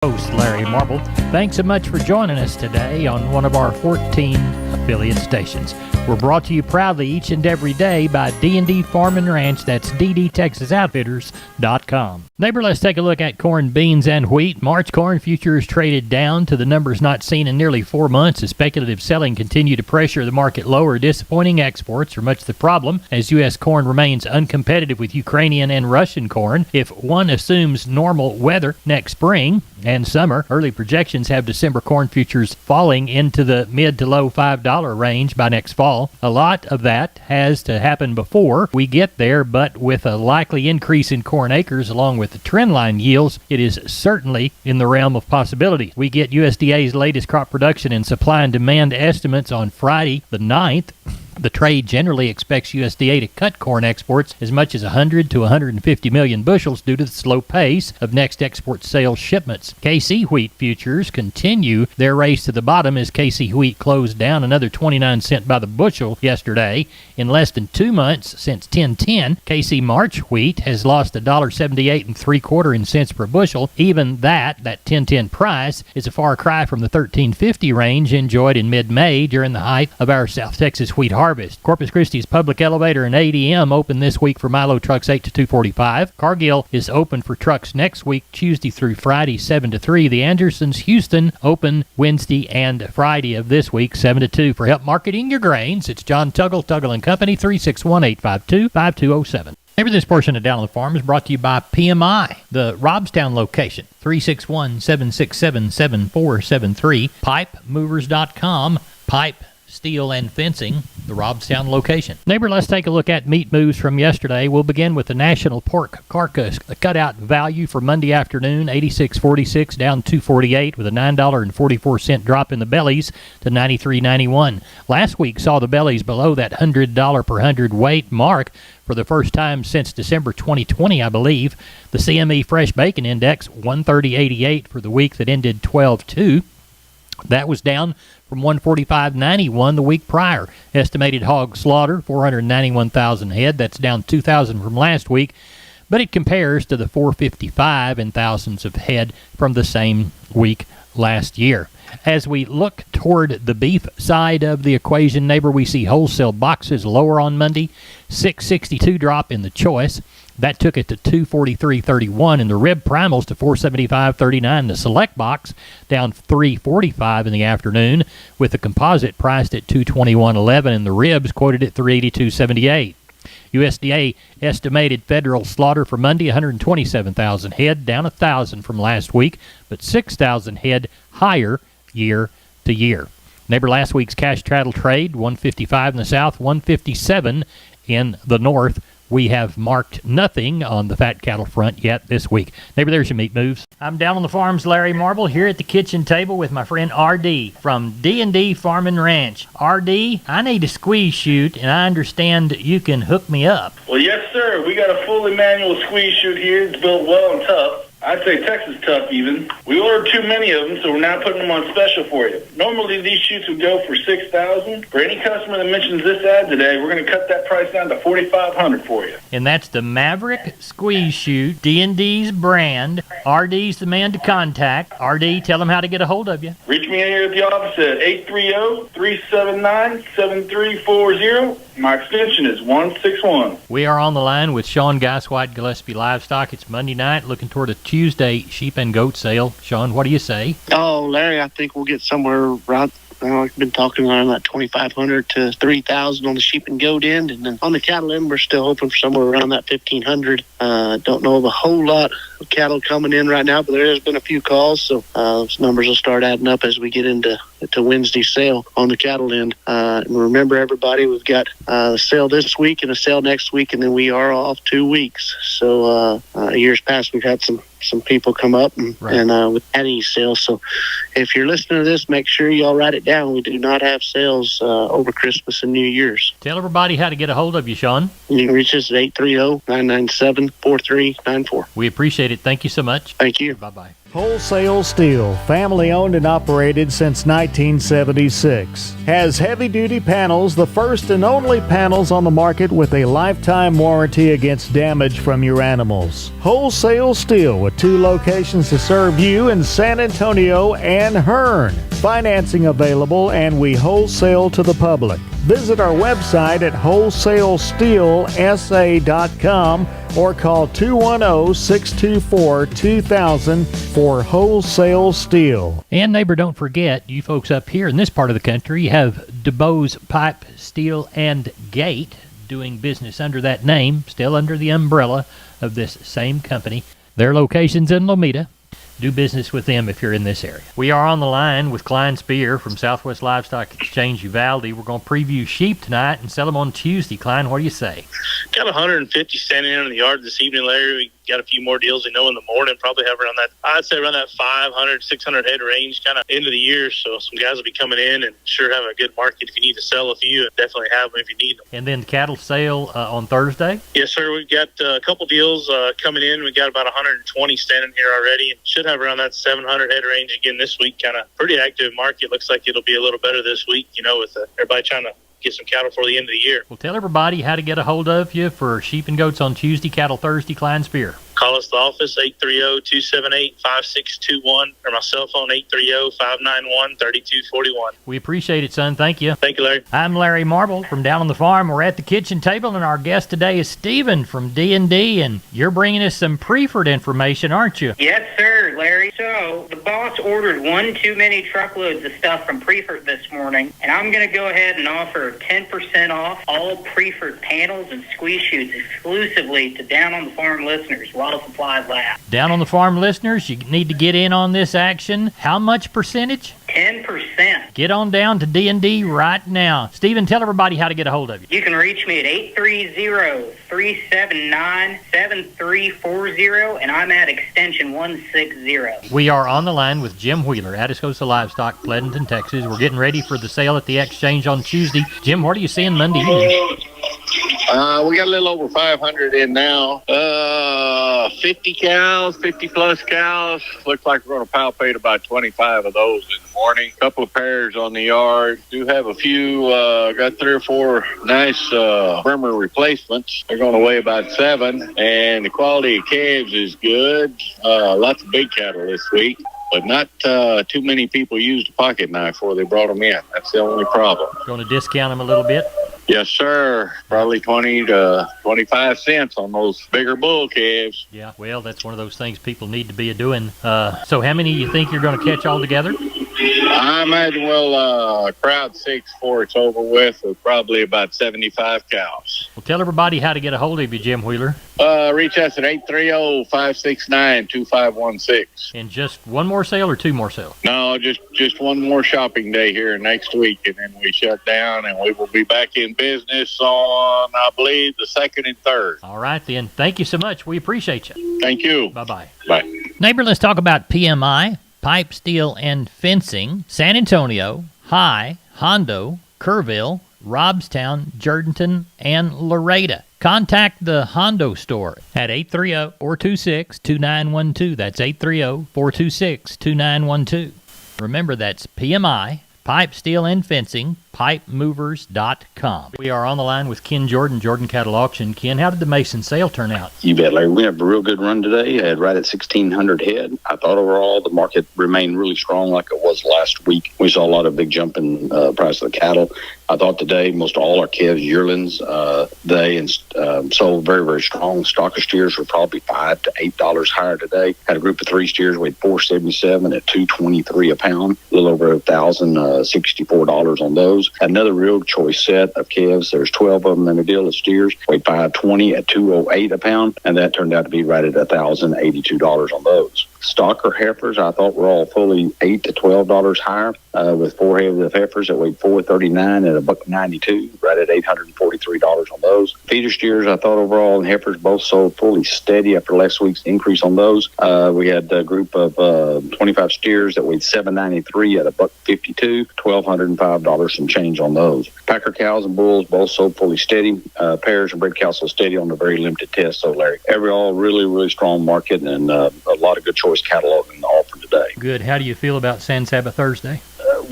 Host Larry Marble. Thanks so much for joining us today on one of our 14 affiliate stations. We're brought to you proudly each and every day by D&D Farm and Ranch. That's ddtexasoutfitters.com. Neighbor, let's take a look at corn, beans, and wheat. March corn futures traded down to the numbers not seen in nearly 4 months as speculative selling continued to pressure the market lower. Disappointing exports are much the problem as U.S. corn remains uncompetitive with Ukrainian and Russian corn. If one assumes normal weather next spring and summer, early projections have December corn futures falling into the mid to low $5 range by next fall. A lot of that has to happen before we get there, but with a likely increase in corn acres along with the trendline yields, it is certainly in the realm of possibility. We get USDA's latest crop production and supply and demand estimates on Friday the 9th. The trade generally expects USDA to cut corn exports as much as 100 to 150 million bushels due to the slow pace of next export sales shipments. KC wheat futures continue their race to the bottom as KC wheat closed down another 29 cents by the bushel yesterday. In less than 2 months since 10/10, KC March wheat has lost $1.78 3/4 per bushel. Even that 10/10 price is a far cry from the $13.50 range enjoyed in mid-May during the height of our South Texas wheat harvest. Corpus Christi's Public Elevator and ADM open this week for Milo trucks 8 to 245. Cargill is open for trucks next week, Tuesday through Friday, 7 to 3. The Andersons Houston open Wednesday and Friday of this week, 7 to 2. For help marketing your grains, it's John Tuggle, Tuggle & Company, 361-852-5207. Maybe this portion of Down on the Farm is brought to you by PMI, the Robstown location, 361-767-7473, pipemovers.com, pipe, steel, and fencing, the Robstown location. Neighbor, let's take a look at meat moves from yesterday. We'll begin with the national pork carcass cutout value for Monday afternoon, $86.46 down $2.48 with a $9.44 drop in the bellies to $93.91. Last week saw the bellies below that $100 per hundredweight mark for the first time since December 2020, I believe. The CME Fresh Bacon Index, 130.88 for the week that ended 12/2. That was down from 145.91 the week prior. Estimated hog slaughter, 491,000 head. That's down 2,000 from last week, but it compares to the 455 in thousands of head from the same week last year. As we look toward the beef side of the equation, neighbor, we see wholesale boxes lower on Monday, 662 drop in the choice. That took it to 243.31 in the rib primals to 475.39. The select box down 345 in the afternoon, with the composite priced at 221.11 and the ribs quoted at 382.78. USDA estimated federal slaughter for Monday, 127,000 head, down 1,000 from last week, but 6,000 head higher year to year. Neighbor, last week's cash cattle trade, 155 in the south, 157 in the north. We have marked nothing on the fat cattle front yet this week. Neighbor, there's your meat moves. I'm Down on the Farm's Larry Marble here at the kitchen table with my friend R.D. from D&D Farm and Ranch. R.D., I need a squeeze chute, and I understand you can hook me up. Well, yes, sir. We got a fully manual squeeze chute here. It's built well and tough. I'd say Texas tough even. We ordered too many of them, so we're now putting them on special for you. Normally these chutes would go for $6,000. For any customer that mentions this ad today, we're going to cut that price down to $4,500 for you. And that's the Maverick Squeeze Chute, D&D's brand. RD's the man to contact. RD, tell them how to get a hold of you. Reach me here at the office at 830-379-7340. My extension is 161. We are on the line with Sean Geiswhite, Gillespie Livestock. It's Monday night, looking toward a Tuesday sheep and goat sale. Sean, what do you say? Oh, Larry, I think we'll get somewhere around, I've been talking around that 2,500 to 3,000 on the sheep and goat end, and then on the cattle end, we're still hoping for somewhere around that 1,500. Don't know of a whole lot of cattle coming in right now, but there has been a few calls, so those numbers will start adding up as we get into Wednesday's sale on the cattle end. And remember, everybody, we've got a sale this week and a sale next week, and then we are off 2 weeks. So years past, we've had some people come up and with adding sales. So if you're listening to this, make sure y'all write it down. We do not have sales over Christmas and New Year's. Tell everybody how to get a hold of you, Sean. You can reach us at 830-997-4394. We appreciate it. Thank you so much. Thank you. Bye-bye. Wholesale Steel, family owned and operated since 1976. Has heavy-duty panels, the first and only panels on the market with a lifetime warranty against damage from your animals. Wholesale Steel with 2 locations to serve you in San Antonio and Hearn. Financing available, and we wholesale to the public. Visit our website at wholesalesteelsa.com or call 210-624-2000 for Wholesale Steel. And neighbor, don't forget, you folks up here in this part of the country have DuBose Pipe, Steel, and Gate doing business under that name, still under the umbrella of this same company. Their location's in Lomita. Do business with them if you're in this area. We are on the line with Klein Spear from Southwest Livestock Exchange Uvalde. We're going to preview sheep tonight and sell them on Tuesday. Klein, what do you say? Got 150 standing in the yard this evening, Larry. We got a few more deals we know in the morning. Probably have around that, I'd say around that 500, 600 head range kind of end of the year. So some guys will be coming in and sure have a good market if you need to sell a few. Definitely have them if you need them. And then the cattle sale on Thursday? Yes, sir. We've got a couple deals coming in. We got about 120 standing here already. And should have around that 700 head range again this week. Kind of pretty active market. Looks like it'll be a little better this week, you know, with everybody trying to get some cattle for the end of the year. Well, tell everybody how to get a hold of you for sheep and goats on Tuesday, cattle Thursday, Klein Spear. Call us at the office, 830-278-5621, or my cell phone, 830-591-3241. We appreciate it, son. Thank you. Thank you, Larry. I'm Larry Marble from down on the farm. We're at the kitchen table, and our guest today is Stephen from D&D, and you're bringing us some Preferred information, aren't you? Yes, sir, Larry. So the boss ordered one too many truckloads of stuff from Preferred this morning, and I'm going to go ahead and offer 10% off all Preferred panels and squeeze chutes exclusively to Down on the Farm listeners while supplies last. Down on the Farm listeners, you need to get in on this action. How much percentage? 10%. Get on down to D&D right now. Stephen, tell everybody how to get a hold of you. You can reach me at 830-379-7340, and I'm at extension 160. We are on the line with Jim Wheeler, Atascosa Livestock, Pleasanton, Texas. We're getting ready for the sale at the exchange on Tuesday. Jim, what are you seeing Monday evening? We got a little over 500 in now. 50 cows, 50 plus cows. Looks like we're going to palpate about 25 of those in the morning. A couple of pairs on the yard. Do have a few, got 3 or 4 nice firmer replacements. They're going to weigh about 7, and the quality of calves is good. Lots of big cattle this week, but not too many people used a pocket knife before they brought them in. That's the only problem. Going to discount them a little bit? Yes, sir. Probably 20 to 25 cents on those bigger bull calves. Yeah, well, that's one of those things people need to be doing. So how many you think you're going to catch all together? I imagine we'll crowd 6 before it's over with probably about 75 cows. Well, tell everybody how to get a hold of you, Jim Wheeler. Reach us at 830-569-2516. And just one more sale or 2 more sales? No, just one more shopping day here next week, and then we shut down, and we will be back in business on, I believe, the 2nd and 3rd. All right, then. Thank you so much. We appreciate you. Thank you. Bye-bye. Bye. Neighbor, let's talk about PMI, Pipe, Steel, and Fencing, San Antonio, High, Hondo, Kerrville, Robstown, Jourdanton, and Laredo. Contact the Hondo store at 830-426-2912. That's 830-426-2912. Remember, that's PMI, Pipe, Steel, and Fencing, pipemovers.com. We are on the line with Ken Jordan, Jordan Cattle Auction. Ken, how did the Mason sale turn out? You bet, Larry. We had a real good run today. I had right at 1,600 head. I thought overall the market remained really strong like it was last week. We saw a lot of big jump in price of the cattle. I thought today most all our calves, yearlings, they sold very, very strong. Stock of steers were probably $5 to $8 higher today. Had a group of 3 steers weighed 477 at $223 a pound. A little over $1,064 on those. Another real choice set of calves. There's 12 of them in a deal of steers. Weighed 520 at $208 a pound, and that turned out to be right at $1,082 on those. Stocker heifers, I thought were all fully $8 to $12 higher, with 4 heads of heifers that weighed 439 at $1.92, right at $843 on those. Feeder steers, I thought overall, and heifers both sold fully steady after last week's increase on those. We had a group of 25 steers that weighed 793 at $1.52, $1,205 some change on those. Packer cows and bulls both sold fully steady. Pairs and bred cows sold steady on a very limited test. So, Larry, overall, really, really strong market and a lot of good choice catalog in all today. Good. How do you feel about San Sabbath Thursday?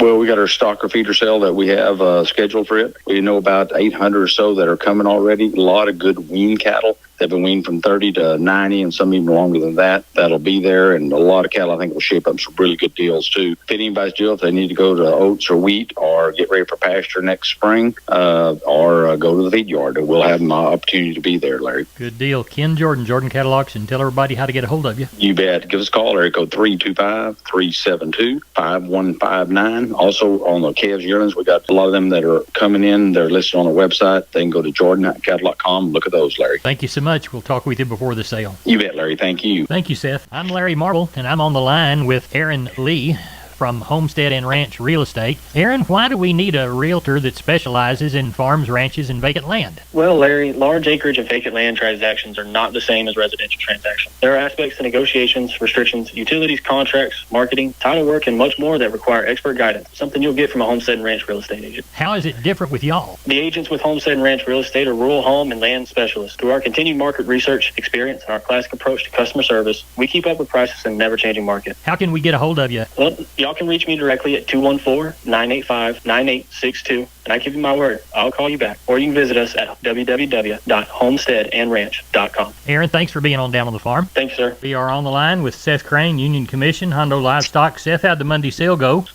Well, we got our stocker feeder sale that we have scheduled for it. We know about 800 or so that are coming already. A lot of good wean cattle. They've been weaned from 30 to 90 and some even longer than that. That'll be there. And a lot of cattle, I think, will shape up some really good deals, too. If anybody's deal, if they need to go to oats or wheat or get ready for pasture next spring or go to the feed yard, we'll have an opportunity to be there, Larry. Good deal. Ken Jordan, Jordan Cattle Auction. Tell everybody how to get a hold of you. You bet. Give us a call, area code 325-372-5159. Also, on the calves yearlings, we got a lot of them that are coming in. They're listed on the website. They can go to jordan.cattle.com. Look at those, Larry. Thank you so much. We'll talk with you before the sale. You bet, Larry. Thank you. Thank you, Seth. I'm Larry Marble, and I'm on the line with Aaron Lee from Homestead and Ranch Real Estate. Aaron, why do we need a realtor that specializes in farms, ranches, and vacant land? Well, Larry, large acreage and vacant land transactions are not the same as residential transactions. There are aspects to negotiations, restrictions, utilities, contracts, marketing, title work, and much more that require expert guidance, something you'll get from a Homestead and Ranch Real Estate agent. How is it different with y'all? The agents with Homestead and Ranch Real Estate are rural home and land specialists. Through our continued market research, experience, and our classic approach to customer service, we keep up with prices in an ever-changing market. How can we get a hold of you? Well, y'all can reach me directly at 214-985-9862, and I give you my word, I'll call you back. Or you can visit us at www.homesteadandranch.com. Aaron, thanks for being on Down on the Farm. Thanks, sir. We are on the line with Seth Crane, Union Commission, Hondo Livestock. Seth, how'd the Monday sale go?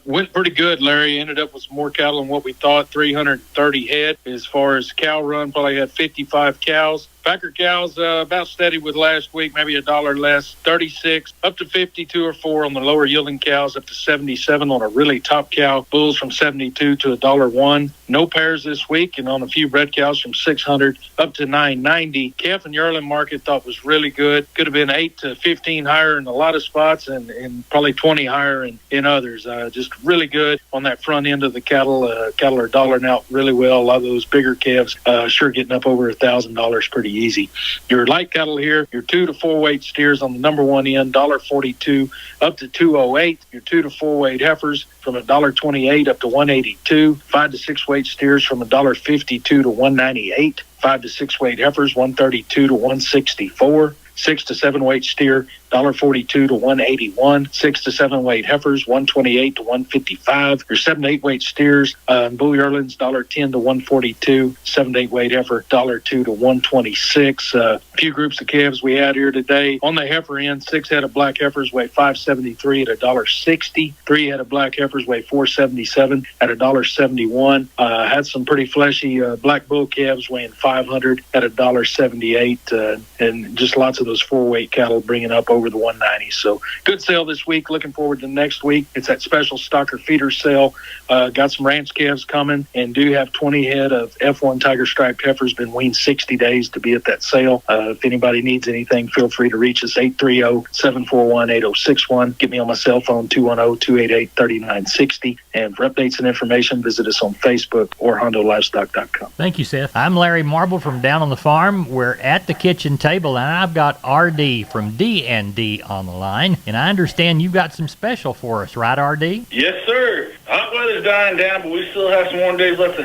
Went pretty good, Larry. Ended up with more cattle than what we thought, 330 head. As far as cow run, probably had 55 cows. Packer cows about steady with last week, maybe $1 less, 36 up to 52 or 4 on the lower yielding cows, up to 77 on a really top cow. Bulls from 72 to $1.01. No pairs this week, and on a few bred cows from 600 up to 990. Calf and yearling market thought was really good. Could have been 8 to 15 higher in a lot of spots, and probably 20 higher in others. Just really good on that front end of the cattle. Cattle are dollaring out really well. A lot of those bigger calves sure getting up over $1,000 pretty easy. Your light cattle here, your 2 to 4 weight steers on the number one end, $1.42 up to $2.08. Your 2 to 4 weight heifers from $1.28 up to $1.82. 5 to 6 weight steers from $1.52 to $1.98. 5 to 6 weight heifers, $1.32 to $1.64. 6 to 7 weight steer, $1.42 to $1.81. 6 to 7 weight heifers, $1.28 to $1.55. Your 7 to 8 weight steers, bull yearlings, $1.10 to $1.42. 7 to 8 weight heifer, $1.02 to $1.26. A few groups of calves we had here today. On the heifer end, 6 head of black heifers weigh $5.73 at $1.60. 3 head of black heifers weigh $4.77 at $1.71. Had some pretty fleshy black bull calves weighing 500 at $1.78, and just lots of those 4 weight cattle bringing up over the 190. So good sale this week. Looking forward to next week. It's that special stocker feeder sale. Got some ranch calves coming, and do have 20 head of F1 tiger striped heifers. Been weaned 60 days to be at that sale. If anybody needs anything, feel free to reach us 830-741-8061. Get me on my cell phone 210-288-3960. And for updates and information, visit us on Facebook or HondoLivestock.com. Thank you, Seth. I'm Larry Marble from Down on the Farm. We're at the kitchen table, and I've got RD from D&D on the line, and I understand you've got some special for us, right, RD? Yes, sir. Hot weather's dying down, but we still have some warm days left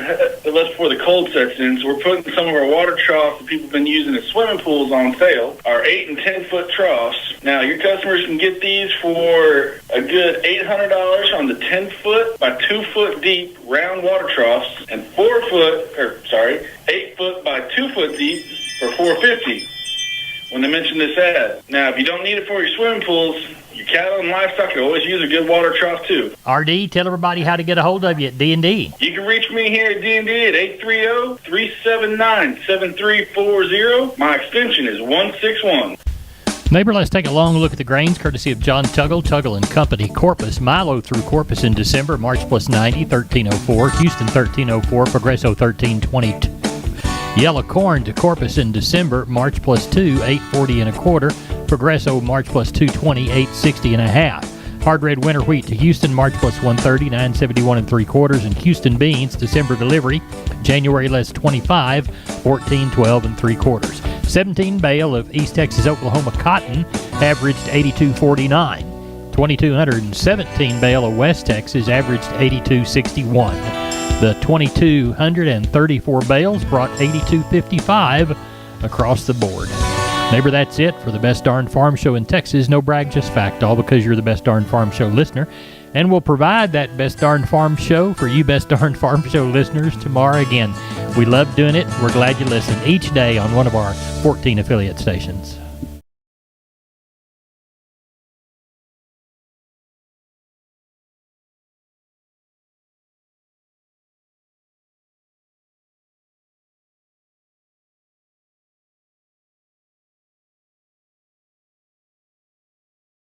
before the cold sets in, so we're putting some of our water troughs that people have been using as swimming pools on sale, our 8 and 10 foot troughs. Now, your customers can get these for a good $800 on the 10 foot by 2 foot deep round water troughs, and 8 foot by 2 foot deep for $450 when they mention this ad. Now, if you don't need it for your swimming pools, your cattle and livestock can always use a good water trough too. RD, tell everybody how to get a hold of you at D&D. You can reach me here at D&D at 830-379-7340. My extension is 161. Neighbor, let's take a long look at the grains courtesy of John Tuggle, Tuggle & Company. Corpus, Milo through Corpus in December, March plus 90, 1304. Houston, 1304. Progresso, 1322. Yellow corn to Corpus in December, March plus 2, 840 and a quarter. Progresso, March plus 220, 860 and a half. Hard red winter wheat to Houston, March plus 130, 971 and 3/4. And Houston beans, December delivery, January less 25, 1412 and 3/4. 17 bale of East Texas, Oklahoma cotton averaged 82.49. 2,217 bale of West Texas averaged 82.61. The 2,234 bales brought 82.55 across the board. Neighbor, that's it for the Best Darn Farm Show in Texas. No brag, just fact, all because you're the Best Darn Farm Show listener. And we'll provide that Best Darn Farm Show for you Best Darn Farm Show listeners tomorrow again. We love doing it. We're glad you listen each day on one of our 14 affiliate stations.